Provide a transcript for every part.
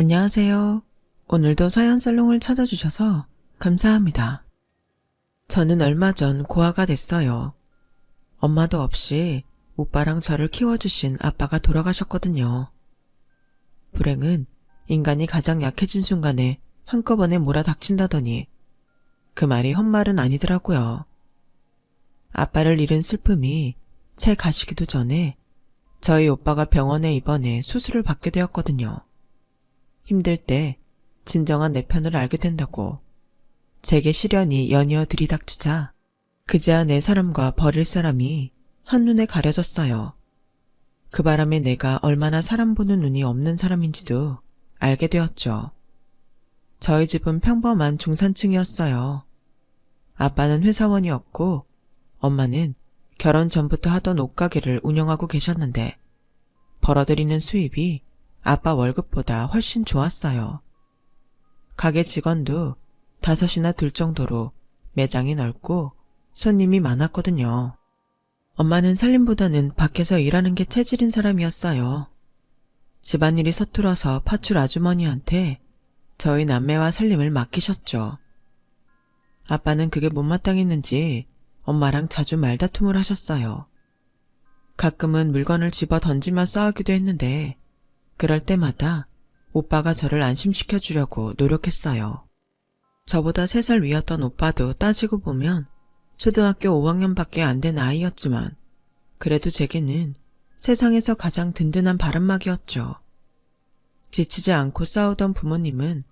안녕하세요. 오늘도 서연살롱을 찾아주셔서 감사합니다. 저는 얼마 전 고아가 됐어요. 엄마도 없이 오빠랑 저를 키워주신 아빠가 돌아가셨거든요. 불행은 인간이 가장 약해진 순간에 한꺼번에 몰아닥친다더니 그 말이 헛말은 아니더라고요. 아빠를 잃은 슬픔이 채 가시기도 전에 저희 오빠가 병원에 입원해 수술을 받게 되었거든요. 힘들 때 진정한 내 편을 알게 된다고 제게 시련이 연이어 들이닥치자 그제야 내 사람과 버릴 사람이 한눈에 가려졌어요. 그 바람에 내가 얼마나 사람 보는 눈이 없는 사람인지도 알게 되었죠. 저희 집은 평범한 중산층이었어요. 아빠는 회사원이었고 엄마는 결혼 전부터 하던 옷가게를 운영하고 계셨는데 벌어들이는 수입이 아빠 월급보다 훨씬 좋았어요. 가게 직원도 5이나 들 정도로 매장이 넓고 손님이 많았거든요. 엄마는 살림보다는 밖에서 일하는 게 체질인 사람이었어요. 집안일이 서툴어서 파출 아주머니한테 저희 남매와 살림을 맡기셨죠. 아빠는 그게 못마땅했는지 엄마랑 자주 말다툼을 하셨어요. 가끔은 물건을 집어 던지며 싸우기도 했는데 그럴 때마다 오빠가 저를 안심시켜 주려고 노력했어요. 저보다 3살 위였던 오빠도 따지고 보면 초등학교 5학년밖에 안 된 아이였지만 그래도 제게는 세상에서 가장 든든한 바람막이었죠. 지치지 않고 싸우던 부모님은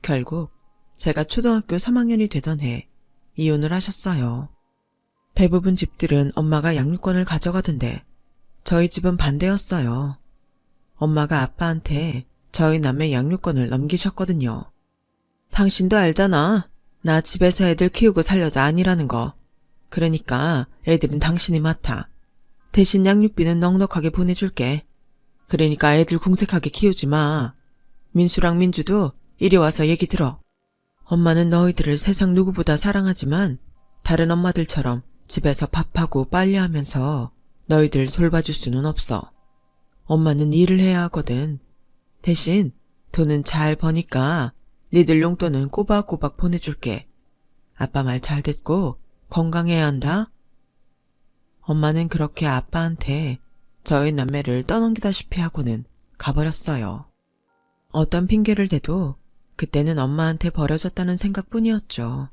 결국 제가 초등학교 3학년이 되던 해 이혼을 하셨어요. 대부분 집들은 엄마가 양육권을 가져가던데 저희 집은 반대였어요. 엄마가 아빠한테 저희 남매 양육권을 넘기셨거든요. 당신도 알잖아. 나 집에서 애들 키우고 살 여자 아니라는 거. 그러니까 애들은 당신이 맡아. 대신 양육비는 넉넉하게 보내줄게. 그러니까 애들 궁색하게 키우지 마. 민수랑 민주도 이리 와서 얘기 들어. 엄마는 너희들을 세상 누구보다 사랑하지만 다른 엄마들처럼 집에서 밥하고 빨래하면서 너희들 돌봐줄 수는 없어. 엄마는 일을 해야 하거든. 대신 돈은 잘 버니까 니들 용돈은 꼬박꼬박 보내줄게. 아빠 말 잘 듣고 건강해야 한다. 엄마는 그렇게 아빠한테 저희 남매를 떠넘기다시피 하고는 가버렸어요. 어떤 핑계를 대도 그때는 엄마한테 버려졌다는 생각뿐이었죠.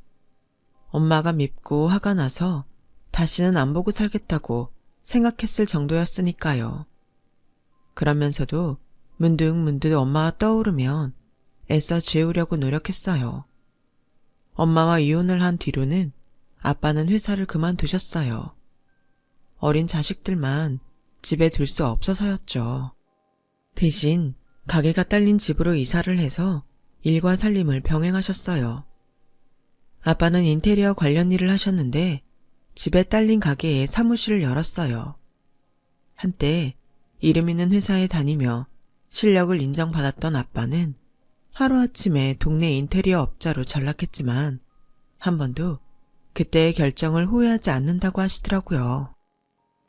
엄마가 밉고 화가 나서 다시는 안 보고 살겠다고 생각했을 정도였으니까요. 그러면서도 문득문득 엄마가 떠오르면 애써 지우려고 노력했어요. 엄마와 이혼을 한 뒤로는 아빠는 회사를 그만두셨어요. 어린 자식들만 집에 둘 수 없어서였죠. 대신 가게가 딸린 집으로 이사를 해서 일과 살림을 병행하셨어요. 아빠는 인테리어 관련 일을 하셨는데 집에 딸린 가게에 사무실을 열었어요. 한때 이름 있는 회사에 다니며 실력을 인정받았던 아빠는 하루아침에 동네 인테리어 업자로 전락했지만 한 번도 그때의 결정을 후회하지 않는다고 하시더라고요.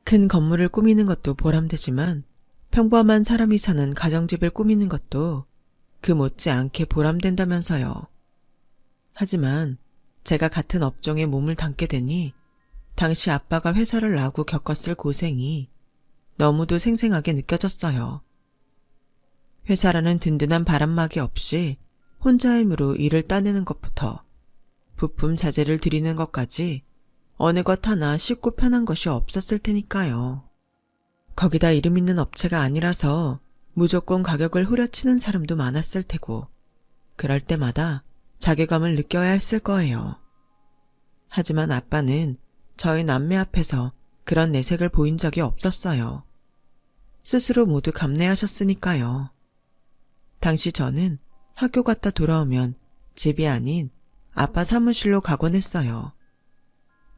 큰 건물을 꾸미는 것도 보람되지만 평범한 사람이 사는 가정집을 꾸미는 것도 그 못지않게 보람된다면서요. 하지만 제가 같은 업종에 몸을 담게 되니 당시 아빠가 회사를 나오고 겪었을 고생이 너무도 생생하게 느껴졌어요. 회사라는 든든한 바람막이 없이 혼자 힘으로 일을 따내는 것부터 부품 자재를 들이는 것까지 어느 것 하나 쉽고 편한 것이 없었을 테니까요. 거기다 이름 있는 업체가 아니라서 무조건 가격을 후려치는 사람도 많았을 테고 그럴 때마다 자괴감을 느껴야 했을 거예요. 하지만 아빠는 저희 남매 앞에서 그런 내색을 보인 적이 없었어요. 스스로 모두 감내하셨으니까요. 당시 저는 학교 갔다 돌아오면 집이 아닌 아빠 사무실로 가곤 했어요.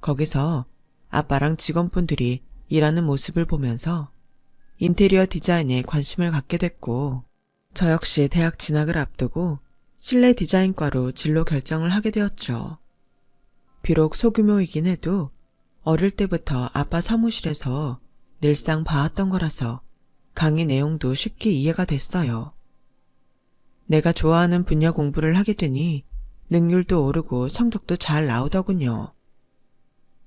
거기서 아빠랑 직원분들이 일하는 모습을 보면서 인테리어 디자인에 관심을 갖게 됐고 저 역시 대학 진학을 앞두고 실내 디자인과로 진로 결정을 하게 되었죠. 비록 소규모이긴 해도 어릴 때부터 아빠 사무실에서 늘상 봐왔던 거라서 강의 내용도 쉽게 이해가 됐어요. 내가 좋아하는 분야 공부를 하게 되니 능률도 오르고 성적도 잘 나오더군요.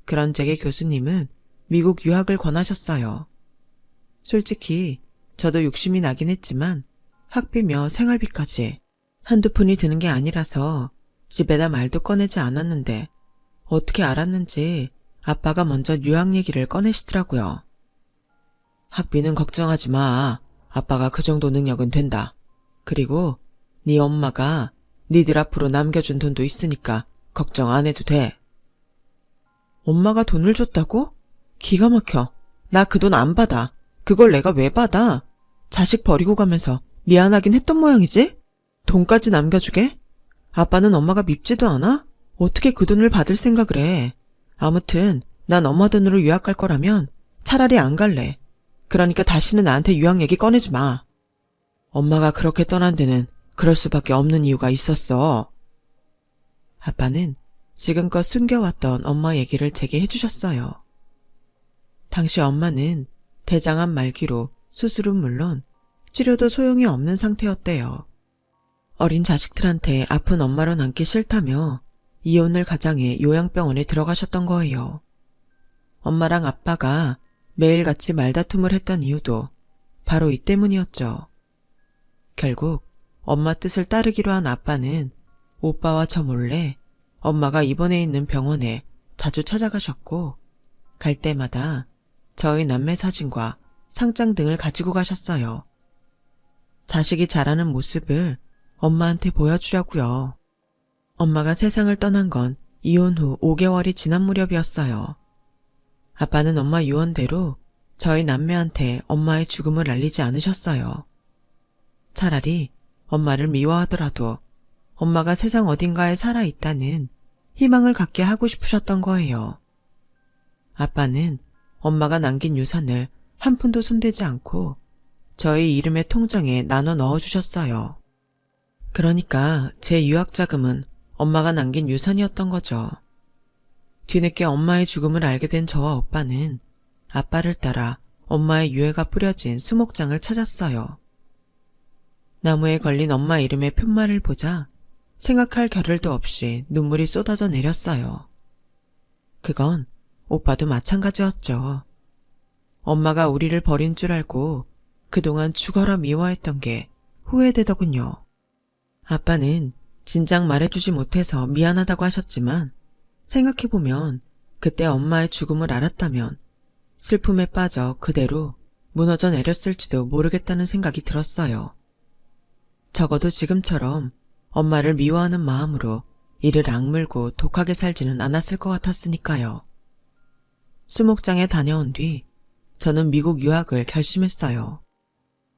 그런 제게 교수님은 미국 유학을 권하셨어요. 솔직히 저도 욕심이 나긴 했지만 학비며 생활비까지 한두 푼이 드는 게 아니라서 집에다 말도 꺼내지 않았는데 어떻게 알았는지 아빠가 먼저 유학 얘기를 꺼내시더라고요. 학비는 걱정하지 마. 아빠가 그 정도 능력은 된다. 그리고 네 엄마가 니들 앞으로 남겨준 돈도 있으니까 걱정 안 해도 돼. 엄마가 돈을 줬다고? 기가 막혀. 나 그 돈 안 받아. 그걸 내가 왜 받아? 자식 버리고 가면서 미안하긴 했던 모양이지? 돈까지 남겨주게? 아빠는 엄마가 밉지도 않아? 어떻게 그 돈을 받을 생각을 해? 아무튼 난 엄마 돈으로 유학 갈 거라면 차라리 안 갈래. 그러니까 다시는 나한테 유학 얘기 꺼내지 마. 엄마가 그렇게 떠난 데는 그럴 수밖에 없는 이유가 있었어. 아빠는 지금껏 숨겨왔던 엄마 얘기를 제게 해주셨어요. 당시 엄마는 대장암 말기로 수술은 물론 치료도 소용이 없는 상태였대요. 어린 자식들한테 아픈 엄마로 남기 싫다며 이혼을 가장해 요양병원에 들어가셨던 거예요. 엄마랑 아빠가 매일같이 말다툼을 했던 이유도 바로 이 때문이었죠. 결국 엄마 뜻을 따르기로 한 아빠는 오빠와 저 몰래 엄마가 입원해 있는 병원에 자주 찾아가셨고 갈 때마다 저희 남매 사진과 상장 등을 가지고 가셨어요. 자식이 자라는 모습을 엄마한테 보여주려고요. 엄마가 세상을 떠난 건 이혼 후 5개월이 지난 무렵이었어요. 아빠는 엄마 유언대로 저희 남매한테 엄마의 죽음을 알리지 않으셨어요. 차라리 엄마를 미워하더라도 엄마가 세상 어딘가에 살아있다는 희망을 갖게 하고 싶으셨던 거예요. 아빠는 엄마가 남긴 유산을 한 푼도 손대지 않고 저희 이름의 통장에 나눠 넣어주셨어요. 그러니까 제 유학자금은 엄마가 남긴 유산이었던 거죠. 뒤늦게 엄마의 죽음을 알게 된 저와 오빠는 아빠를 따라 엄마의 유해가 뿌려진 수목장을 찾았어요. 나무에 걸린 엄마 이름의 푯말을 보자 생각할 겨를도 없이 눈물이 쏟아져 내렸어요. 그건 오빠도 마찬가지였죠. 엄마가 우리를 버린 줄 알고 그동안 죽어라 미워했던 게 후회되더군요. 아빠는 진작 말해주지 못해서 미안하다고 하셨지만 생각해보면 그때 엄마의 죽음을 알았다면 슬픔에 빠져 그대로 무너져 내렸을지도 모르겠다는 생각이 들었어요. 적어도 지금처럼 엄마를 미워하는 마음으로 이를 악물고 독하게 살지는 않았을 것 같았으니까요. 수목장에 다녀온 뒤 저는 미국 유학을 결심했어요.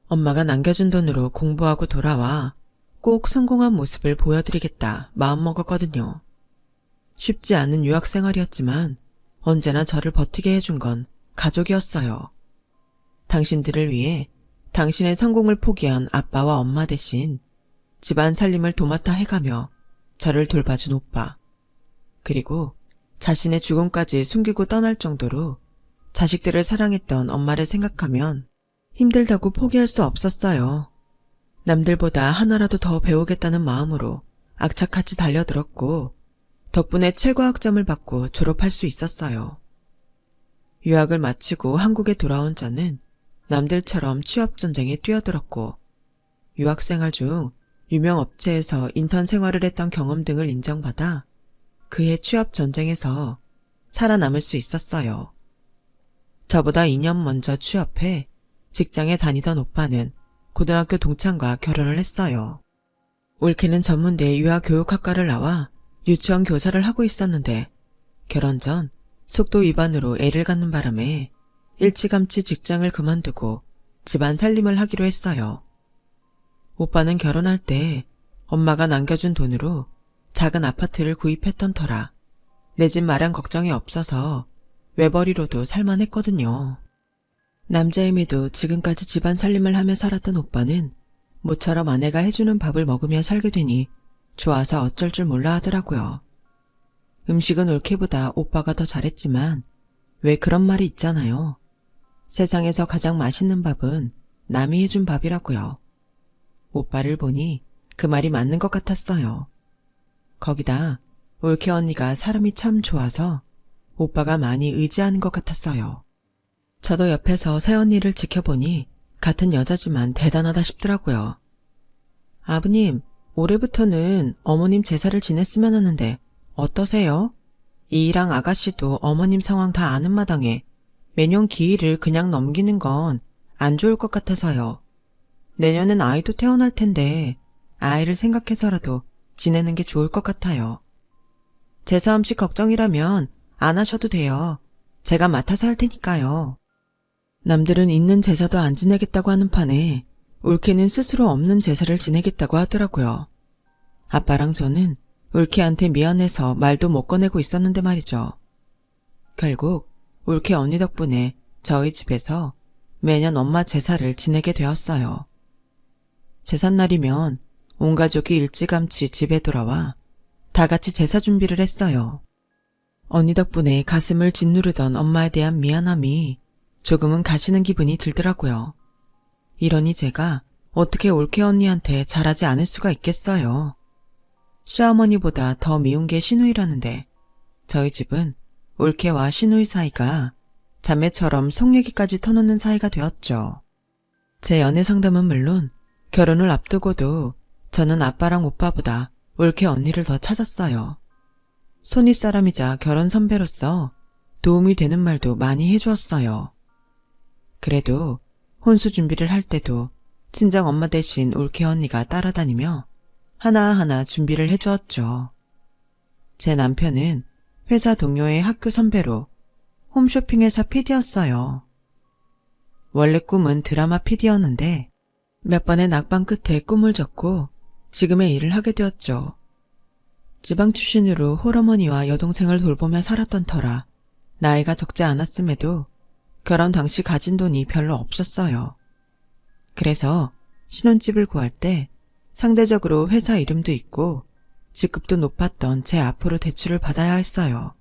엄마가 남겨준 돈으로 공부하고 돌아와 꼭 성공한 모습을 보여드리겠다 마음먹었거든요. 쉽지 않은 유학 생활이었지만 언제나 저를 버티게 해준 건 가족이었어요. 당신들을 위해 당신의 성공을 포기한 아빠와 엄마 대신 집안 살림을 도맡아 해가며 저를 돌봐준 오빠, 그리고 자신의 죽음까지 숨기고 떠날 정도로 자식들을 사랑했던 엄마를 생각하면 힘들다고 포기할 수 없었어요. 남들보다 하나라도 더 배우겠다는 마음으로 악착같이 달려들었고 덕분에 최고 학점을 받고 졸업할 수 있었어요. 유학을 마치고 한국에 돌아온 저는 남들처럼 취업전쟁에 뛰어들었고 유학생활 중 유명 업체에서 인턴 생활을 했던 경험 등을 인정받아 그해 취업전쟁에서 살아남을 수 있었어요. 저보다 2년 먼저 취업해 직장에 다니던 오빠는 고등학교 동창과 결혼을 했어요. 올케는 전문대 유아교육학과를 나와 유치원 교사를 하고 있었는데 결혼 전 속도 위반으로 애를 갖는 바람에 일찌감치 직장을 그만두고 집안 살림을 하기로 했어요. 오빠는 결혼할 때 엄마가 남겨준 돈으로 작은 아파트를 구입했던 터라 내 집 마련 걱정이 없어서 외벌이로도 살만했거든요. 남자임에도 지금까지 집안 살림을 하며 살았던 오빠는 모처럼 아내가 해주는 밥을 먹으며 살게 되니 좋아서 어쩔 줄 몰라 하더라고요. 음식은 올케보다 오빠가 더 잘했지만 왜 그런 말이 있잖아요. 세상에서 가장 맛있는 밥은 남이 해준 밥이라고요. 오빠를 보니 그 말이 맞는 것 같았어요. 거기다 올케 언니가 사람이 참 좋아서 오빠가 많이 의지하는 것 같았어요. 저도 옆에서 새언니를 지켜보니 같은 여자지만 대단하다 싶더라고요. 아버님, 올해부터는 어머님 제사를 지냈으면 하는데 어떠세요? 이이랑 아가씨도 어머님 상황 다 아는 마당에 매년 기일을 그냥 넘기는 건 안 좋을 것 같아서요. 내년엔 아이도 태어날 텐데 아이를 생각해서라도 지내는 게 좋을 것 같아요. 제사 음식 걱정이라면 안 하셔도 돼요. 제가 맡아서 할 테니까요. 남들은 있는 제사도 안 지내겠다고 하는 판에 올케는 스스로 없는 제사를 지내겠다고 하더라고요. 아빠랑 저는 올케한테 미안해서 말도 못 꺼내고 있었는데 말이죠. 결국 올케 언니 덕분에 저희 집에서 매년 엄마 제사를 지내게 되었어요. 제삿날이면 온 가족이 일찌감치 집에 돌아와 다 같이 제사 준비를 했어요. 언니 덕분에 가슴을 짓누르던 엄마에 대한 미안함이 조금은 가시는 기분이 들더라고요. 이러니 제가 어떻게 올케 언니한테 잘하지 않을 수가 있겠어요. 시어머니보다 더 미운 게 시누이라는데 저희 집은 올케와 시누이 사이가 자매처럼 속 얘기까지 터놓는 사이가 되었죠. 제 연애 상담은 물론 결혼을 앞두고도 저는 아빠랑 오빠보다 올케 언니를 더 찾았어요. 손윗사람이자 결혼 선배로서 도움이 되는 말도 많이 해주었어요. 그래도 혼수 준비를 할 때도 친정 엄마 대신 올케 언니가 따라다니며 하나하나 준비를 해주었죠. 제 남편은 회사 동료의 학교 선배로 홈쇼핑 회사 PD였어요. 원래 꿈은 드라마 PD였는데 몇 번의 낙방 끝에 꿈을 접고 지금의 일을 하게 되었죠. 지방 출신으로 홀어머니와 여동생을 돌보며 살았던 터라 나이가 적지 않았음에도 결혼 당시 가진 돈이 별로 없었어요. 그래서 신혼집을 구할 때 상대적으로 회사 이름도 있고 직급도 높았던 제 앞으로 대출을 받아야 했어요.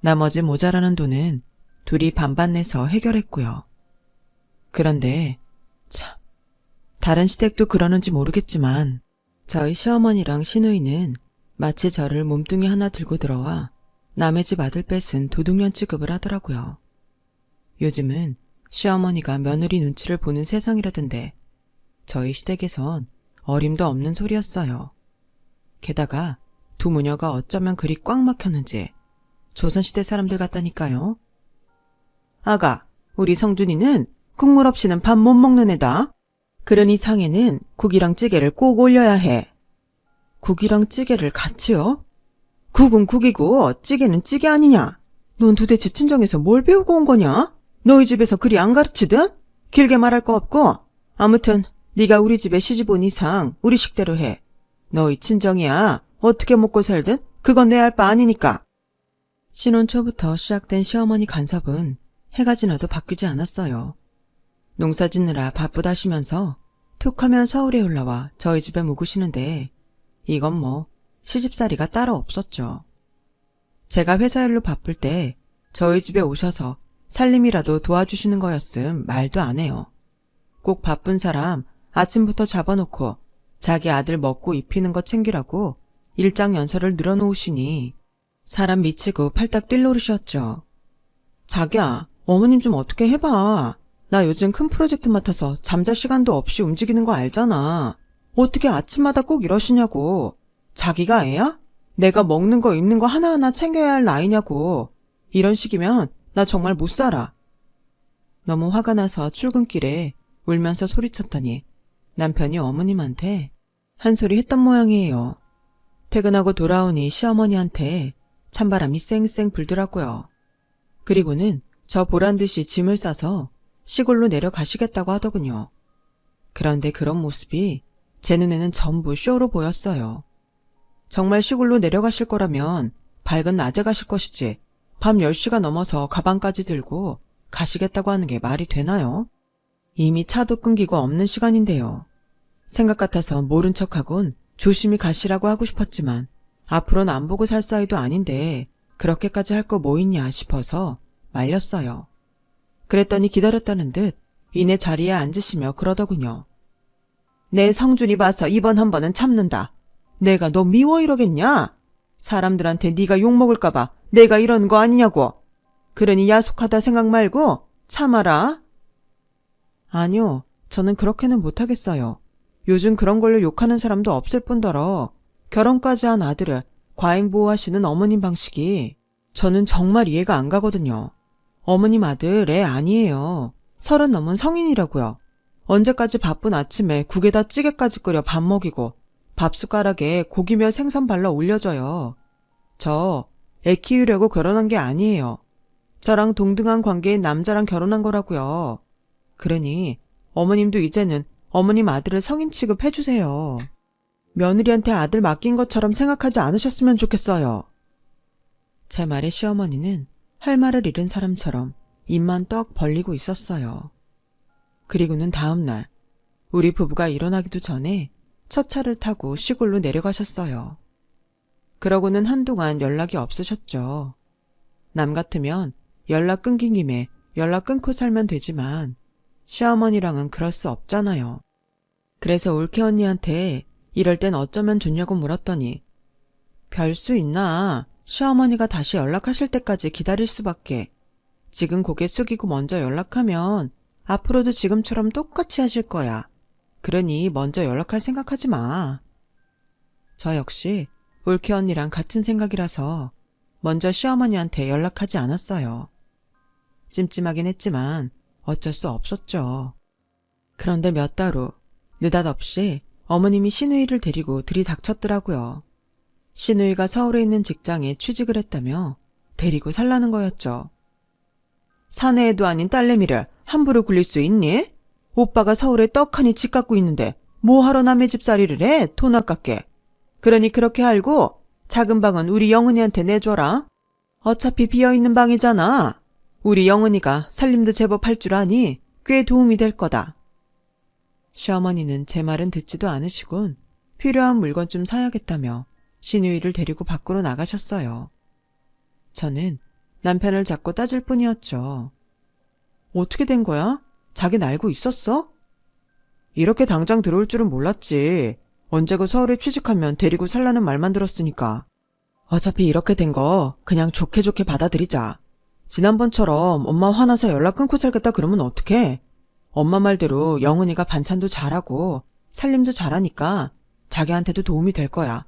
나머지 모자라는 돈은 둘이 반반 내서 해결했고요. 그런데 참, 다른 시댁도 그러는지 모르겠지만 저희 시어머니랑 시누이는 마치 저를 몸뚱이 하나 들고 들어와 남의 집 아들 뺏은 도둑년 취급을 하더라고요. 요즘은 시어머니가 며느리 눈치를 보는 세상이라던데 저희 시댁에선 어림도 없는 소리였어요. 게다가 두 모녀가 어쩌면 그리 꽉 막혔는지 조선시대 사람들 같다니까요. 아가, 우리 성준이는 국물 없이는 밥 못 먹는 애다. 그러니 상에는 국이랑 찌개를 꼭 올려야 해. 국이랑 찌개를 같이요? 국은 국이고 찌개는 찌개 아니냐? 넌 도대체 친정에서 뭘 배우고 온 거냐? 너희 집에서 그리 안 가르치든? 길게 말할 거 없고 아무튼 네가 우리 집에 시집 온 이상 우리 식대로 해. 너희 친정이야. 어떻게 먹고 살든 그건 내 알 바 아니니까. 신혼 초부터 시작된 시어머니 간섭은 해가 지나도 바뀌지 않았어요. 농사 짓느라 바쁘다시면서 툭하면 서울에 올라와 저희 집에 묵으시는데 이건 뭐 시집살이가 따로 없었죠. 제가 회사 일로 바쁠 때 저희 집에 오셔서 살림이라도 도와주시는 거였음 말도 안 해요. 꼭 바쁜 사람 아침부터 잡아놓고 자기 아들 먹고 입히는 거 챙기라고 일장 연설을 늘어놓으시니 사람 미치고 팔딱 뛸 노릇이었죠. 자기야, 어머님 좀 어떻게 해봐. 나 요즘 큰 프로젝트 맡아서 잠잘 시간도 없이 움직이는 거 알잖아. 어떻게 아침마다 꼭 이러시냐고. 자기가 애야? 내가 먹는 거 입는 거 하나하나 챙겨야 할 나이냐고. 이런 식이면 나 정말 못 살아. 너무 화가 나서 출근길에 울면서 소리쳤더니 남편이 어머님한테 한 소리 했던 모양이에요. 퇴근하고 돌아오니 시어머니한테 찬바람이 쌩쌩 불더라고요. 그리고는 저 보란듯이 짐을 싸서 시골로 내려가시겠다고 하더군요. 그런데 그런 모습이 제 눈에는 전부 쇼로 보였어요. 정말 시골로 내려가실 거라면 밝은 낮에 가실 것이지 밤 10시가 넘어서 가방까지 들고 가시겠다고 하는 게 말이 되나요? 이미 차도 끊기고 없는 시간인데요. 생각 같아서 모른 척하곤 조심히 가시라고 하고 싶었지만 앞으로는 안 보고 살 사이도 아닌데 그렇게까지 할 거 뭐 있냐 싶어서 말렸어요. 그랬더니 기다렸다는 듯 이내 자리에 앉으시며 그러더군요. 내 성준이 봐서 이번 한 번은 참는다. 내가 너 미워 이러겠냐? 사람들한테 네가 욕먹을까봐 내가 이런 거 아니냐고. 그러니 야속하다 생각 말고 참아라. 아니요, 저는 그렇게는 못하겠어요. 요즘 그런 걸로 욕하는 사람도 없을 뿐더러 결혼까지 한 아들을 과잉보호하시는 어머님 방식이 저는 정말 이해가 안 가거든요. 어머님 아들 애 아니에요. 30 넘은 성인이라고요. 언제까지 바쁜 아침에 국에다 찌개까지 끓여 밥 먹이고 밥숟가락에 고기며 생선 발라 올려줘요. 저 애 키우려고 결혼한 게 아니에요. 저랑 동등한 관계인 남자랑 결혼한 거라고요. 그러니 어머님도 이제는 어머님 아들을 성인 취급해주세요. 며느리한테 아들 맡긴 것처럼 생각하지 않으셨으면 좋겠어요. 제 말에 시어머니는 할 말을 잃은 사람처럼 입만 떡 벌리고 있었어요. 그리고는 다음 날 우리 부부가 일어나기도 전에 첫 차를 타고 시골로 내려가셨어요. 그러고는 한동안 연락이 없으셨죠. 남 같으면 연락 끊긴 김에 연락 끊고 살면 되지만 시어머니랑은 그럴 수 없잖아요. 그래서 올케 언니한테 이럴 땐 어쩌면 좋냐고 물었더니 별 수 있나? 시어머니가 다시 연락하실 때까지 기다릴 수밖에. 지금 고개 숙이고 먼저 연락하면 앞으로도 지금처럼 똑같이 하실 거야. 그러니 먼저 연락할 생각하지 마. 저 역시 올케 언니랑 같은 생각이라서 먼저 시어머니한테 연락하지 않았어요. 찜찜하긴 했지만 어쩔 수 없었죠. 그런데 몇 달 후 느닷없이 어머님이 시누이를 데리고 들이닥쳤더라고요. 시누이가 서울에 있는 직장에 취직을 했다며 데리고 살라는 거였죠. 사내애도 아닌 딸내미를 함부로 굴릴 수 있니? 오빠가 서울에 떡하니 집 갖고 있는데 뭐하러 남의 집살이를 해? 돈 아깝게. 그러니 그렇게 알고 작은 방은 우리 영은이한테 내줘라. 어차피 비어있는 방이잖아. 우리 영은이가 살림도 제법 할 줄 아니 꽤 도움이 될 거다. 시어머니는 제 말은 듣지도 않으시곤 필요한 물건 좀 사야겠다며 시누이를 데리고 밖으로 나가셨어요. 저는 남편을 잡고 따질 뿐이었죠. 어떻게 된 거야? 자긴 알고 있었어? 이렇게 당장 들어올 줄은 몰랐지. 언제고 서울에 취직하면 데리고 살라는 말만 들었으니까. 어차피 이렇게 된 거 그냥 좋게 좋게 받아들이자. 지난번처럼 엄마 화나서 연락 끊고 살겠다 그러면 어떡해? 엄마 말대로 영은이가 반찬도 잘하고 살림도 잘하니까 자기한테도 도움이 될 거야.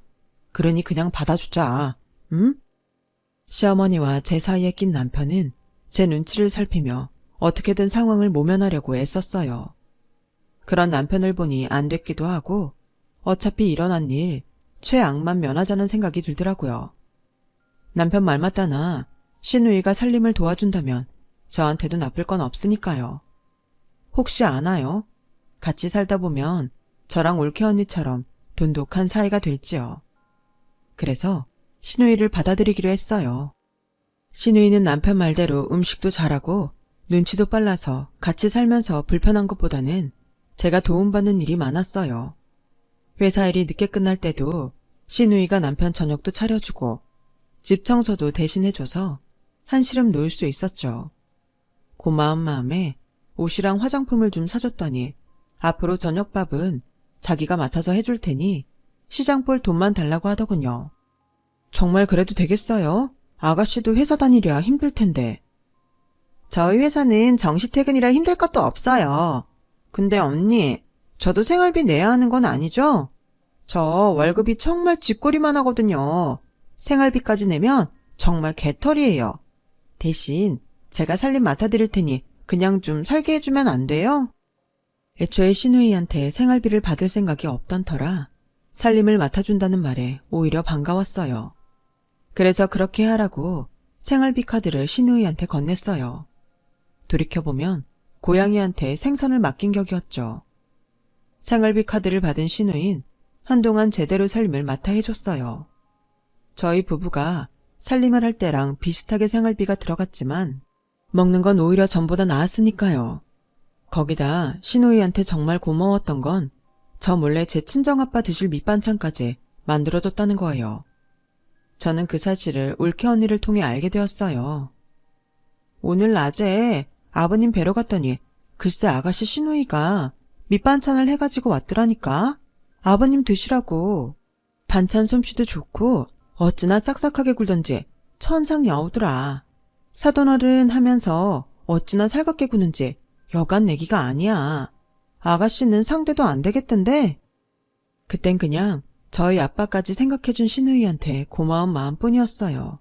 그러니 그냥 받아주자. 응? 시어머니와 제 사이에 낀 남편은 제 눈치를 살피며 어떻게든 상황을 모면하려고 애썼어요. 그런 남편을 보니 안 됐기도 하고 어차피 일어난 일 최악만 면하자는 생각이 들더라고요. 남편 말 맞다나 시누이가 살림을 도와준다면 저한테도 나쁠 건 없으니까요. 혹시 아나요? 같이 살다 보면 저랑 올케 언니처럼 돈독한 사이가 될지요. 그래서 시누이를 받아들이기로 했어요. 시누이는 남편 말대로 음식도 잘하고 눈치도 빨라서 같이 살면서 불편한 것보다는 제가 도움받는 일이 많았어요. 회사 일이 늦게 끝날 때도 시누이가 남편 저녁도 차려주고 집 청소도 대신 해줘서 한시름 놓을 수 있었죠. 고마운 마음에 옷이랑 화장품을 좀 사줬더니 앞으로 저녁밥은 자기가 맡아서 해줄 테니 시장 볼 돈만 달라고 하더군요. 정말 그래도 되겠어요? 아가씨도 회사 다니랴 힘들 텐데. 저희 회사는 정시 퇴근이라 힘들 것도 없어요. 근데 언니, 저도 생활비 내야 하는 건 아니죠? 저 월급이 정말 쥐꼬리만 하거든요. 생활비까지 내면 정말 개털이에요. 대신 제가 살림 맡아드릴 테니 그냥 좀 살게 해주면 안 돼요? 애초에 시누이한테 생활비를 받을 생각이 없던 터라 살림을 맡아준다는 말에 오히려 반가웠어요. 그래서 그렇게 하라고 생활비 카드를 시누이한테 건넸어요. 돌이켜보면 고양이한테 생선을 맡긴 격이었죠. 생활비 카드를 받은 시누인 한동안 제대로 살림을 맡아 해줬어요. 저희 부부가 살림을 할 때랑 비슷하게 생활비가 들어갔지만 먹는 건 오히려 전보다 나았으니까요. 거기다 시누이한테 정말 고마웠던 건 저 몰래 제 친정아빠 드실 밑반찬까지 만들어줬다는 거예요. 저는 그 사실을 올케 언니를 통해 알게 되었어요. 오늘 낮에 아버님 뵈러 갔더니 글쎄 아가씨 시누이가 밑반찬을 해가지고 왔더라니까. 아버님 드시라고. 반찬 솜씨도 좋고 어찌나 싹싹하게 굴던지 천상여우더라. 사돈어른 하면서 어찌나 살갑게 구는지 여간 내기가 아니야. 아가씨는 상대도 안 되겠던데? 그땐 그냥 저희 아빠까지 생각해준 시누이한테 고마운 마음뿐이었어요.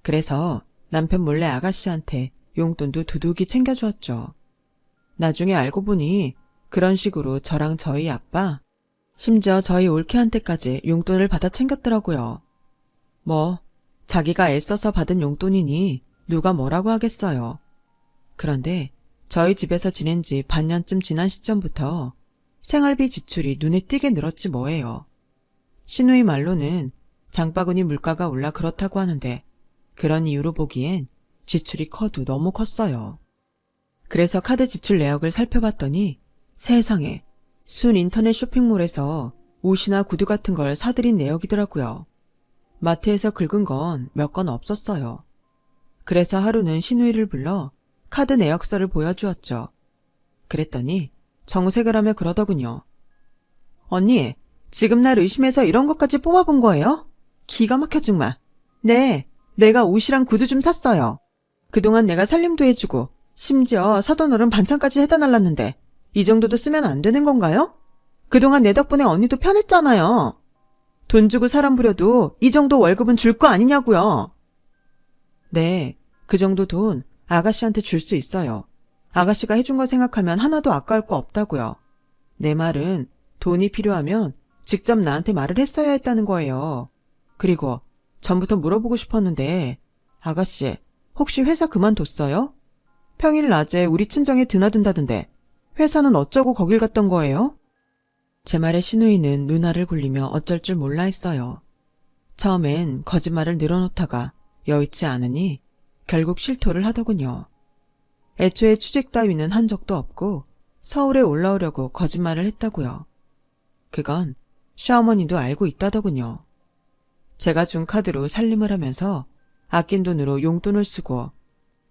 그래서 남편 몰래 아가씨한테 용돈도 두둑이 챙겨주었죠. 나중에 알고 보니 그런 식으로 저랑 저희 아빠, 심지어 저희 올케한테까지 용돈을 받아 챙겼더라고요. 뭐 자기가 애써서 받은 용돈이니 누가 뭐라고 하겠어요. 그런데 저희 집에서 지낸 지 반년쯤 지난 시점부터 생활비 지출이 눈에 띄게 늘었지 뭐예요. 시누이 말로는 장바구니 물가가 올라 그렇다고 하는데 그런 이유로 보기엔 지출이 커도 너무 컸어요. 그래서 카드 지출 내역을 살펴봤더니 세상에 순 인터넷 쇼핑몰에서 옷이나 구두 같은 걸 사들인 내역이더라고요. 마트에서 긁은 건 몇 건 없었어요. 그래서 하루는 시누이를 불러 카드 내역서를 보여주었죠. 그랬더니 정색을 하며 그러더군요. 언니, 지금 날 의심해서 이런 것까지 뽑아본 거예요? 기가 막혀 정말. 네, 내가 옷이랑 구두 좀 샀어요. 그동안 내가 살림도 해주고 심지어 사돈어른 반찬까지 해다 날랐는데 이 정도도 쓰면 안 되는 건가요? 그동안 내 덕분에 언니도 편했잖아요. 돈 주고 사람 부려도 이 정도 월급은 줄 거 아니냐고요. 네, 그 정도 돈 아가씨한테 줄 수 있어요. 아가씨가 해준 거 생각하면 하나도 아까울 거 없다고요. 내 말은 돈이 필요하면 직접 나한테 말을 했어야 했다는 거예요. 그리고 전부터 물어보고 싶었는데 아가씨 혹시 회사 그만뒀어요? 평일 낮에 우리 친정에 드나든다던데 회사는 어쩌고 거길 갔던 거예요? 제 말에 시누이는 눈알을 굴리며 어쩔 줄 몰라 했어요. 처음엔 거짓말을 늘어놓다가 여의치 않으니 결국 실토를 하더군요. 애초에 취직 따위는 한 적도 없고 서울에 올라오려고 거짓말을 했다고요. 그건 시어머니도 알고 있다더군요. 제가 준 카드로 살림을 하면서 아낀 돈으로 용돈을 쓰고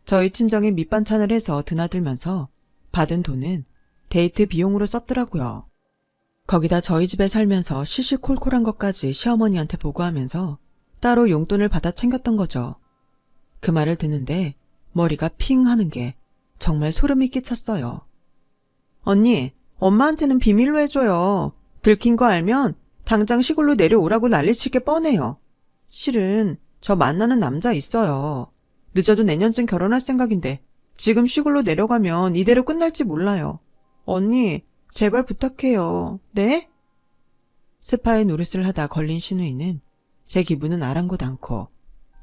저희 친정에 밑반찬을 해서 드나들면서 받은 돈은 데이트 비용으로 썼더라고요. 거기다 저희 집에 살면서 시시콜콜한 것까지 시어머니한테 보고하면서 따로 용돈을 받아 챙겼던 거죠. 그 말을 듣는데 머리가 핑 하는 게 정말 소름이 끼쳤어요. 언니, 엄마한테는 비밀로 해줘요. 들킨 거 알면 당장 시골로 내려오라고 난리칠 게 뻔해요. 실은 저 만나는 남자 있어요. 늦어도 내년쯤 결혼할 생각인데 지금 시골로 내려가면 이대로 끝날지 몰라요. 언니, 제발 부탁해요. 네? 스파의 노릇을 하다 걸린 시누이는 제 기분은 아랑곳 않고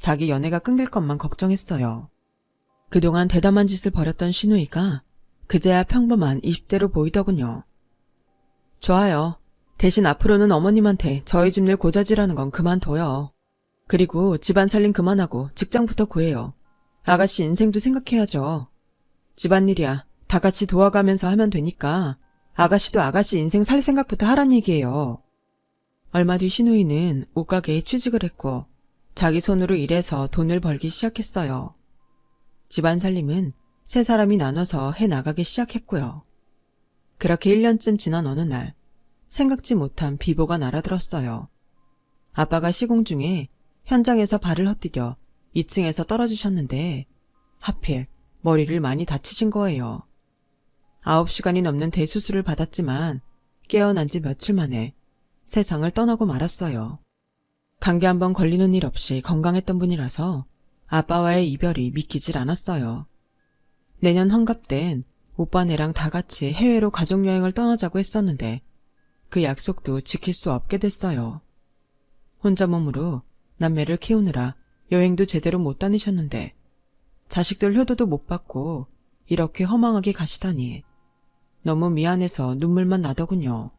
자기 연애가 끊길 것만 걱정했어요. 그동안 대담한 짓을 벌였던 시누이가 그제야 평범한 20대로 보이더군요. 좋아요. 대신 앞으로는 어머님한테 저희 집 일 고자질하는 건 그만둬요. 그리고 집안 살림 그만하고 직장부터 구해요. 아가씨 인생도 생각해야죠. 집안일이야 다 같이 도와가면서 하면 되니까 아가씨도 아가씨 인생 살 생각부터 하란 얘기예요. 얼마 뒤 시누이는 옷가게에 취직을 했고 자기 손으로 일해서 돈을 벌기 시작했어요. 집안 살림은 세 사람이 나눠서 해나가기 시작했고요. 그렇게 1년쯤 지난 어느 날 생각지 못한 비보가 날아들었어요. 아빠가 시공 중에 현장에서 발을 헛디뎌 2층에서 떨어지셨는데 하필 머리를 많이 다치신 거예요. 9시간이 넘는 대수술을 받았지만 깨어난 지 며칠 만에 세상을 떠나고 말았어요. 감기 한 번 걸리는 일 없이 건강했던 분이라서 아빠와의 이별이 믿기질 않았어요. 내년 환갑 땐 오빠네랑 다 같이 해외로 가족여행을 떠나자고 했었는데 그 약속도 지킬 수 없게 됐어요. 혼자 몸으로 남매를 키우느라 여행도 제대로 못 다니셨는데 자식들 효도도 못 받고 이렇게 허망하게 가시다니 너무 미안해서 눈물만 나더군요.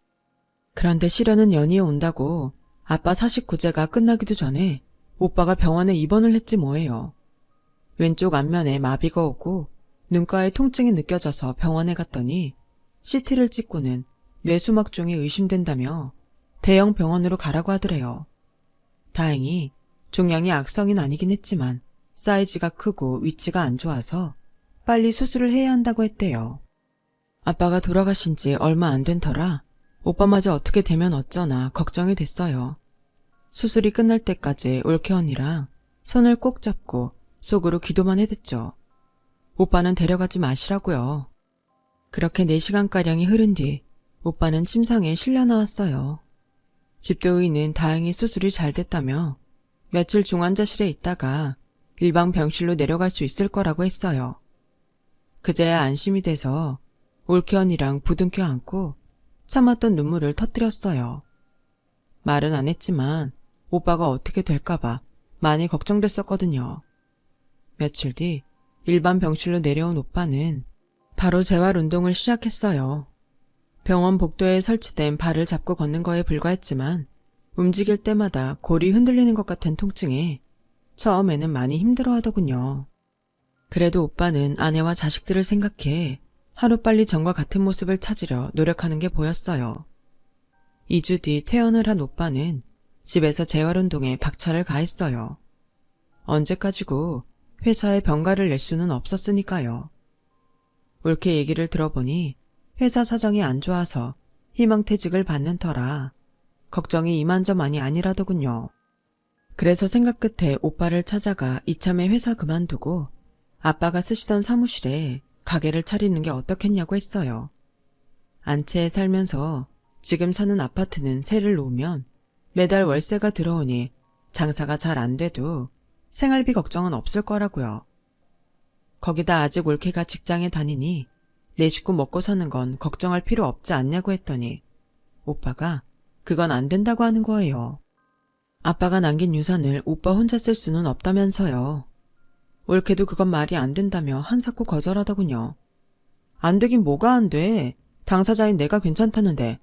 그런데 시련은 연이어 온다고 아빠 49제가 끝나기도 전에 오빠가 병원에 입원을 했지 뭐예요. 왼쪽 안면에 마비가 오고 눈가에 통증이 느껴져서 병원에 갔더니 CT를 찍고는 뇌수막종이 의심된다며 대형 병원으로 가라고 하더래요. 다행히 종양이 악성은 아니긴 했지만 사이즈가 크고 위치가 안 좋아서 빨리 수술을 해야 한다고 했대요. 아빠가 돌아가신 지 얼마 안 된 터라 오빠마저 어떻게 되면 어쩌나 걱정이 됐어요. 수술이 끝날 때까지 올케 언니랑 손을 꼭 잡고 속으로 기도만 해댔죠. 오빠는 데려가지 마시라고요. 그렇게 4시간가량이 흐른 뒤 오빠는 침상에 실려 나왔어요. 집도의는 다행히 수술이 잘 됐다며 며칠 중환자실에 있다가 일반 병실로 내려갈 수 있을 거라고 했어요. 그제야 안심이 돼서 올케 언니랑 부둥켜 안고 참았던 눈물을 터뜨렸어요. 말은 안 했지만 오빠가 어떻게 될까봐 많이 걱정됐었거든요. 며칠 뒤 일반 병실로 내려온 오빠는 바로 재활 운동을 시작했어요. 병원 복도에 설치된 발을 잡고 걷는 거에 불과했지만 움직일 때마다 골이 흔들리는 것 같은 통증에 처음에는 많이 힘들어하더군요. 그래도 오빠는 아내와 자식들을 생각해 하루빨리 전과 같은 모습을 찾으려 노력하는 게 보였어요. 2주 뒤 퇴원을 한 오빠는 집에서 재활운동에 박차를 가했어요. 언제까지고 회사에 병가를 낼 수는 없었으니까요. 옳게 얘기를 들어보니 회사 사정이 안 좋아서 희망퇴직을 받는 터라 걱정이 이만저만이 아니라더군요. 그래서 생각 끝에 오빠를 찾아가 이참에 회사 그만두고 아빠가 쓰시던 사무실에 가게를 차리는 게 어떻겠냐고 했어요. 안채에 살면서 지금 사는 아파트는 세를 놓으면 매달 월세가 들어오니 장사가 잘 안 돼도 생활비 걱정은 없을 거라고요. 거기다 아직 올케가 직장에 다니니 내 식구 먹고 사는 건 걱정할 필요 없지 않냐고 했더니 오빠가 그건 안 된다고 하는 거예요. 아빠가 남긴 유산을 오빠 혼자 쓸 수는 없다면서요. 올케도 그건 말이 안 된다며 한사코 거절하더군요. 안 되긴 뭐가 안 돼. 당사자인 내가 괜찮다는데.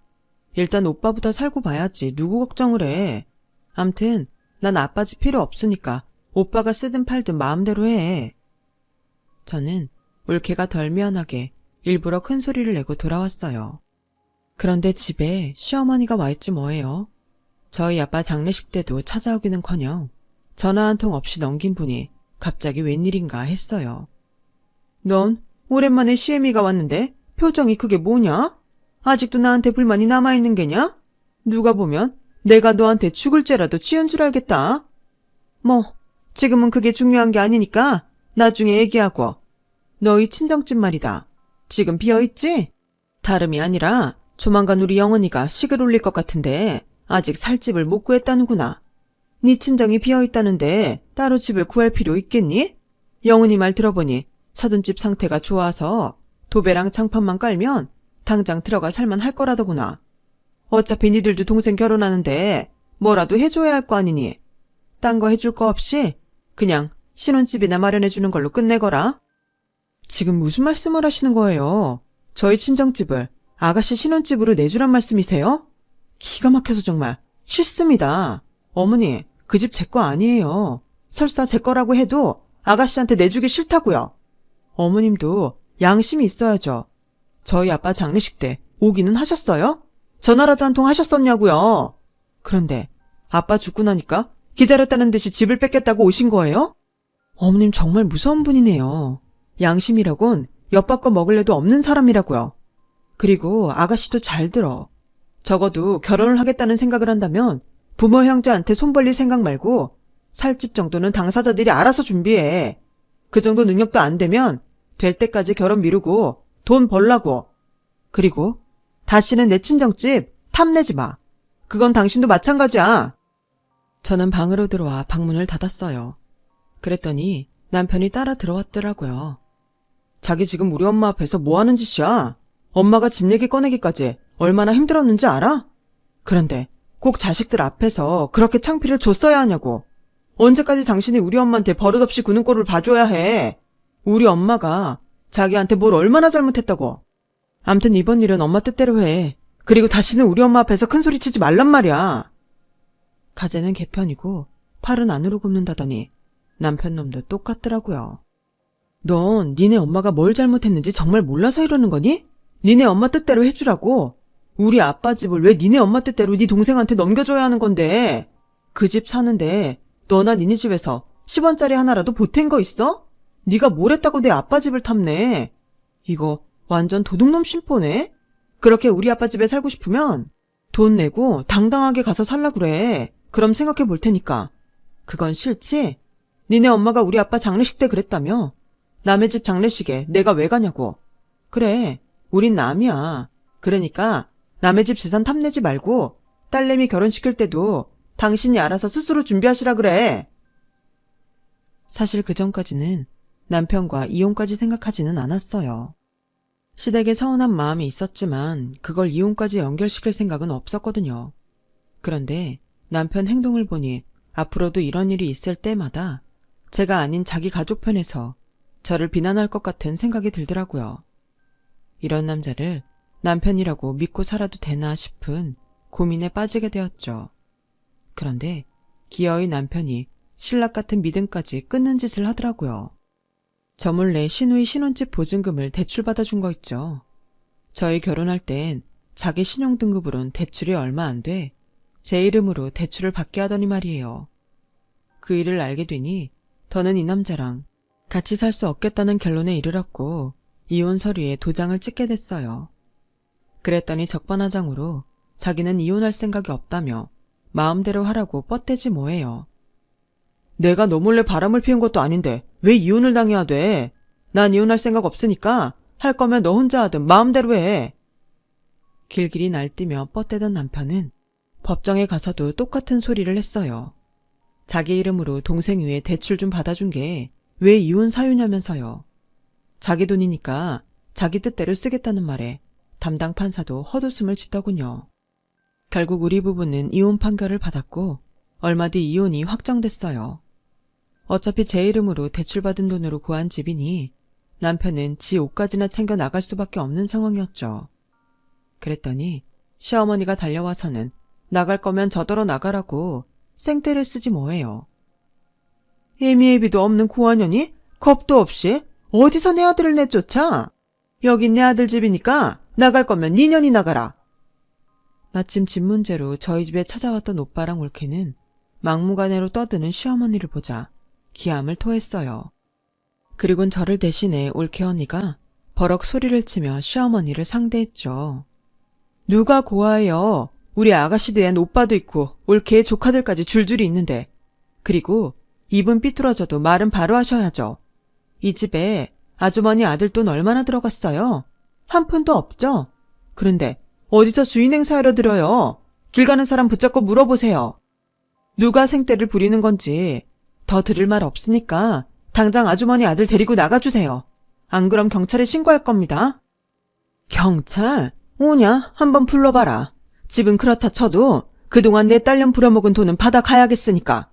일단 오빠보다 살고 봐야지 누구 걱정을 해. 암튼 난 아빠 집 필요 없으니까 오빠가 쓰든 팔든 마음대로 해. 저는 올케가 덜 미안하게 일부러 큰 소리를 내고 돌아왔어요. 그런데 집에 시어머니가 와 있지 뭐예요. 저희 아빠 장례식 때도 찾아오기는커녕 전화 한 통 없이 넘긴 분이 갑자기 웬일인가 했어요. 넌 오랜만에 시애미가 왔는데 표정이 그게 뭐냐? 아직도 나한테 불만이 남아있는 게냐? 누가 보면 내가 너한테 죽을 죄라도 지은 줄 알겠다. 뭐 지금은 그게 중요한 게 아니니까 나중에 얘기하고. 너희 친정집 말이다. 지금 비어있지? 다름이 아니라 조만간 우리 영은이가 식을 올릴 것 같은데 아직 살 집을 못 구했다는구나. 네 친정이 비어있다는데 따로 집을 구할 필요 있겠니? 영은이 말 들어보니 사돈 집 상태가 좋아서 도배랑 장판만 깔면 당장 들어가 살만 할 거라더구나. 어차피 니들도 동생 결혼하는데 뭐라도 해줘야 할 거 아니니. 딴 거 해줄 거 없이 그냥 신혼집이나 마련해주는 걸로 끝내거라. 지금 무슨 말씀을 하시는 거예요? 저희 친정집을 아가씨 신혼집으로 내주란 말씀이세요? 기가 막혀서 정말 싫습니다. 어머니, 그 집 제 거 아니에요. 설사 제 거라고 해도 아가씨한테 내주기 싫다고요. 어머님도 양심이 있어야죠. 저희 아빠 장례식 때 오기는 하셨어요? 전화라도 한 통 하셨었냐고요. 그런데 아빠 죽고 나니까 기다렸다는 듯이 집을 뺏겠다고 오신 거예요? 어머님 정말 무서운 분이네요. 양심이라곤 엿바꿔 먹을래도 없는 사람이라고요. 그리고 아가씨도 잘 들어. 적어도 결혼을 하겠다는 생각을 한다면 부모 형제한테 손 벌릴 생각 말고 살집 정도는 당사자들이 알아서 준비해. 그 정도 능력도 안 되면 될 때까지 결혼 미루고 돈 벌라고. 그리고 다시는 내 친정집 탐내지 마. 그건 당신도 마찬가지야. 저는 방으로 들어와 방문을 닫았어요. 그랬더니 남편이 따라 들어왔더라고요. 자기 지금 우리 엄마 앞에서 뭐 하는 짓이야? 엄마가 집 얘기 꺼내기까지 얼마나 힘들었는지 알아? 그런데 꼭 자식들 앞에서 그렇게 창피를 줬어야 하냐고. 언제까지 당신이 우리 엄마한테 버릇없이 구는 꼴을 봐줘야 해. 우리 엄마가 자기한테 뭘 얼마나 잘못했다고. 암튼 이번 일은 엄마 뜻대로 해. 그리고 다시는 우리 엄마 앞에서 큰소리 치지 말란 말이야. 가재는 개편이고 팔은 안으로 굽는다더니 남편 놈도 똑같더라고요. 넌 니네 엄마가 뭘 잘못했는지 정말 몰라서 이러는 거니? 니네 엄마 뜻대로 해주라고. 우리 아빠 집을 왜 니네 엄마 뜻대로 네 동생한테 넘겨줘야 하는 건데. 그 집 사는데 너나 니네 집에서 10원짜리 하나라도 보탠 거 있어? 네가 뭘 했다고 내 아빠 집을 탐내. 이거 완전 도둑놈 심보네? 그렇게 우리 아빠 집에 살고 싶으면 돈 내고 당당하게 가서 살라 그래. 그럼 생각해 볼 테니까. 그건 싫지? 니네 엄마가 우리 아빠 장례식 때 그랬다며? 남의 집 장례식에 내가 왜 가냐고. 그래, 우린 남이야. 그러니까 남의 집 재산 탐내지 말고 딸내미 결혼시킬 때도 당신이 알아서 스스로 준비하시라 그래. 사실 그전까지는 남편과 이혼까지 생각하지는 않았어요. 시댁에 서운한 마음이 있었지만 그걸 이혼까지 연결시킬 생각은 없었거든요. 그런데 남편 행동을 보니 앞으로도 이런 일이 있을 때마다 제가 아닌 자기 가족 편에서 저를 비난할 것 같은 생각이 들더라고요. 이런 남자를 남편이라고 믿고 살아도 되나 싶은 고민에 빠지게 되었죠. 그런데 기어이 남편이 신락 같은 믿음까지 끊는 짓을 하더라고요. 저 몰래 시누이 신혼집 보증금을 대출받아준 거 있죠. 저희 결혼할 땐 자기 신용등급으론 대출이 얼마 안 돼 제 이름으로 대출을 받게 하더니 말이에요. 그 일을 알게 되니 더는 이 남자랑 같이 살 수 없겠다는 결론에 이르렀고 이혼 서류에 도장을 찍게 됐어요. 그랬더니 적반하장으로 자기는 이혼할 생각이 없다며 마음대로 하라고 뻗대지 뭐예요. 내가 너 몰래 바람을 피운 것도 아닌데 왜 이혼을 당해야 돼? 난 이혼할 생각 없으니까 할 거면 너 혼자 하든 마음대로 해. 길길이 날뛰며 뻗대던 남편은 법정에 가서도 똑같은 소리를 했어요. 자기 이름으로 동생 위에 대출 좀 받아준 게 왜 이혼 사유냐면서요. 자기 돈이니까 자기 뜻대로 쓰겠다는 말에 담당 판사도 헛웃음을 짓더군요. 결국 우리 부부는 이혼 판결을 받았고 얼마 뒤 이혼이 확정됐어요. 어차피 제 이름으로 대출받은 돈으로 구한 집이니 남편은 지 옷까지나 챙겨 나갈 수밖에 없는 상황이었죠. 그랬더니 시어머니가 달려와서는 나갈 거면 저더러 나가라고 생떼를 쓰지 뭐예요. 애미애비도 없는 고아년이 겁도 없이 어디서 내 아들을 내쫓아? 여긴 내 아들 집이니까 나갈 거면 니년이 나가라. 마침 집 문제로 저희 집에 찾아왔던 오빠랑 올케는 막무가내로 떠드는 시어머니를 보자 기함을 토했어요. 그리곤 저를 대신해 올케 언니가 버럭 소리를 치며 시어머니를 상대했죠. 누가 고아예요? 우리 아가씨도 앤 오빠도 있고 올케의 조카들까지 줄줄이 있는데. 그리고 입은 삐뚤어져도 말은 바로 하셔야죠. 이 집에 아주머니 아들 돈 얼마나 들어갔어요? 한 푼도 없죠? 그런데 어디서 주인 행사하러 들어요? 길 가는 사람 붙잡고 물어보세요. 누가 생떼를 부리는 건지. 더 들을 말 없으니까 당장 아주머니 아들 데리고 나가주세요. 안 그럼 경찰에 신고할 겁니다. 경찰? 오냐? 한번 불러봐라. 집은 그렇다 쳐도 그동안 내 딸년 부려먹은 돈은 받아가야겠으니까.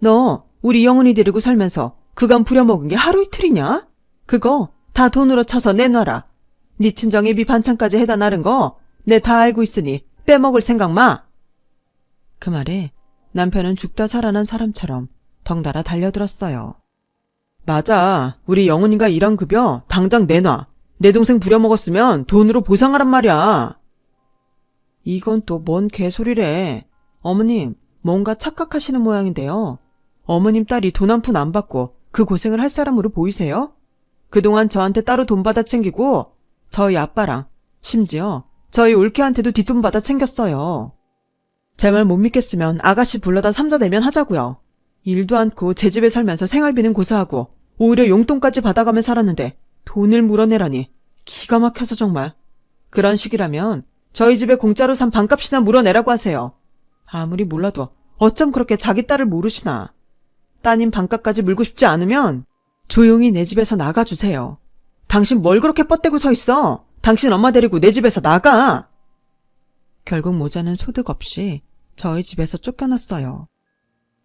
너 우리 영훈이 데리고 살면서 그간 부려먹은 게 하루 이틀이냐? 그거 다 돈으로 쳐서 내놔라. 네 친정애비 반찬까지 해다 나른 거 내 다 알고 있으니 빼먹을 생각 마. 그 말에 남편은 죽다 살아난 사람처럼 덩달아 달려들었어요. 맞아. 우리 영훈이가 일한 급여 당장 내놔. 내 동생 부려먹었으면 돈으로 보상하란 말이야. 이건 또 뭔 개소리래. 어머님, 뭔가 착각하시는 모양인데요. 어머님 딸이 돈 한 푼 안 받고 그 고생을 할 사람으로 보이세요? 그동안 저한테 따로 돈 받아 챙기고 저희 아빠랑 심지어 저희 올케한테도 뒷돈 받아 챙겼어요. 제 말 못 믿겠으면 아가씨 불러다 삼자대면 하자고요. 일도 않고 제 집에 살면서 생활비는 고사하고 오히려 용돈까지 받아가며 살았는데 돈을 물어내라니 기가 막혀서 정말. 그런 식이라면 저희 집에 공짜로 산 반값이나 물어내라고 하세요. 아무리 몰라도 어쩜 그렇게 자기 딸을 모르시나. 따님 반값까지 물고 싶지 않으면 조용히 내 집에서 나가주세요. 당신 뭘 그렇게 뻗대고 서 있어? 당신 엄마 데리고 내 집에서 나가! 결국 모자는 소득 없이 저희 집에서 쫓겨났어요.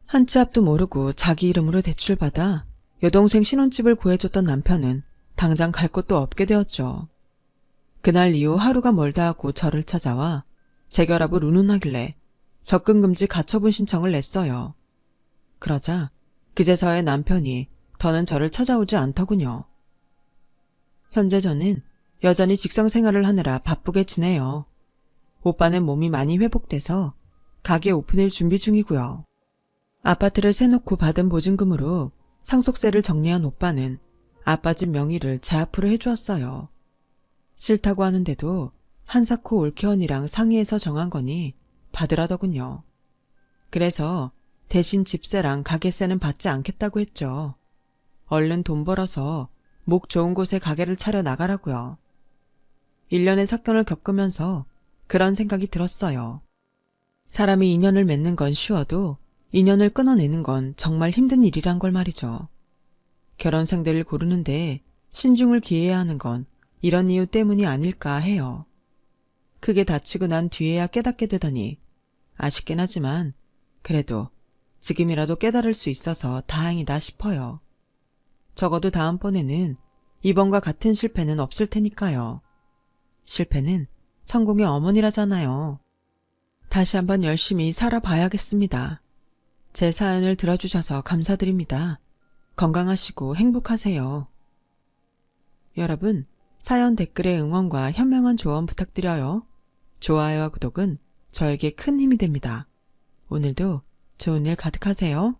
한 치 앞도 모르고 자기 이름으로 대출받아 여동생 신혼집을 구해줬던 남편은 당장 갈 곳도 없게 되었죠. 그날 이후 하루가 멀다 하고 저를 찾아와 재결합을 운운하길래 접근금지 가처분 신청을 냈어요. 그러자 그제서야 남편이 더는 저를 찾아오지 않더군요. 현재 저는 여전히 직장 생활을 하느라 바쁘게 지내요. 오빠는 몸이 많이 회복돼서 가게 오픈을 준비 중이고요. 아파트를 세놓고 받은 보증금으로 상속세를 정리한 오빠는 아빠 집 명의를 제 앞으로 해주었어요. 싫다고 하는데도 한사코 올케언니랑 상의해서 정한 거니 받으라더군요. 그래서 대신 집세랑 가게세는 받지 않겠다고 했죠. 얼른 돈 벌어서 목 좋은 곳에 가게를 차려 나가라고요. 1년의 사건을 겪으면서 그런 생각이 들었어요. 사람이 인연을 맺는 건 쉬워도 인연을 끊어내는 건 정말 힘든 일이란 걸 말이죠. 결혼 상대를 고르는데 신중을 기해야 하는 건 이런 이유 때문이 아닐까 해요. 크게 다치고 난 뒤에야 깨닫게 되다니 아쉽긴 하지만 그래도 지금이라도 깨달을 수 있어서 다행이다 싶어요. 적어도 다음번에는 이번과 같은 실패는 없을 테니까요. 실패는 성공의 어머니라잖아요. 다시 한번 열심히 살아봐야겠습니다. 제 사연을 들어주셔서 감사드립니다. 건강하시고 행복하세요. 여러분, 사연 댓글에 응원과 현명한 조언 부탁드려요. 좋아요와 구독은 저에게 큰 힘이 됩니다. 오늘도 좋은 일 가득하세요.